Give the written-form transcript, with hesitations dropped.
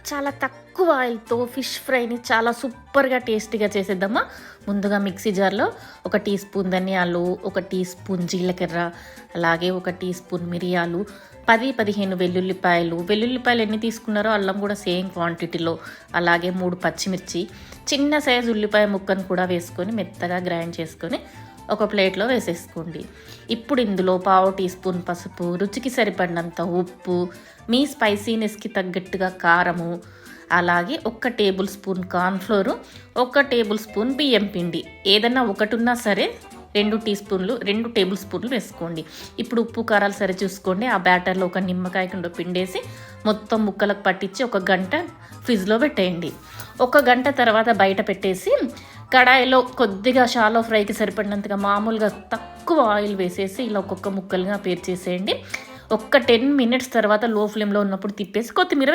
చాలా తక్కువ ఆయిల్‌తో ఫిష్ ఫ్రైని చాలా సూపర్‌గా టేస్టీగా చేసేద్దామా? ముందుగా మిక్సీ జార్‌లో ఒక టీ స్పూన్ ధనియాలు, ఒక టీ స్పూన్ జీలకర్ర, అలాగే ఒక టీ స్పూన్ మిరియాలు, 10, 15 వెల్లుల్లిపాయలు. వెల్లుల్లిపాయలు ఎన్ని తీసుకున్నారో అల్లం కూడా సేమ్ క్వాంటిటీలో, అలాగే 3 పచ్చిమిర్చి, చిన్న సైజు ఉల్లిపాయ ముక్కను కూడా వేసుకొని మెత్తగా గ్రైండ్ చేసుకొని ఒక ప్లేట్లో వేసేసుకోండి. ఇప్పుడు ఇందులో పావు టీ స్పూన్ పసుపు, రుచికి సరిపడినంత ఉప్పు, మీ స్పైసీనెస్కి తగ్గట్టుగా కారము, అలాగే 1 table spoon cornflour, 1 table spoon బియ్యం పిండి. ఏదన్నా ఒకటున్నా సరే 2 టేబుల్ స్పూన్లు వేసుకోండి. ఇప్పుడు ఉప్పు కారాలు సరి చూసుకోండి. ఆ బ్యాటర్లో ఒక నిమ్మకాయ కింద పిండేసి మొత్తం ముక్కలకు పట్టించి 1 గంట ఫ్రిడ్జ్‌లో పెట్టేయండి. 1 గంట తర్వాత బయట పెట్టేసి కడాయిలో కొద్దిగా షాలో ఫ్రైకి సరిపడినంతగా మామూలుగా తక్కువ ఆయిల్ వేసేసి ఇలా ఒక్కొక్క ముక్కలుగా పేర్చేసేయండి. 10 మినిట్స్ తర్వాత లో ఫ్లేమ్‌లో ఉన్నప్పుడు తిప్పేసి కొత్తిమీర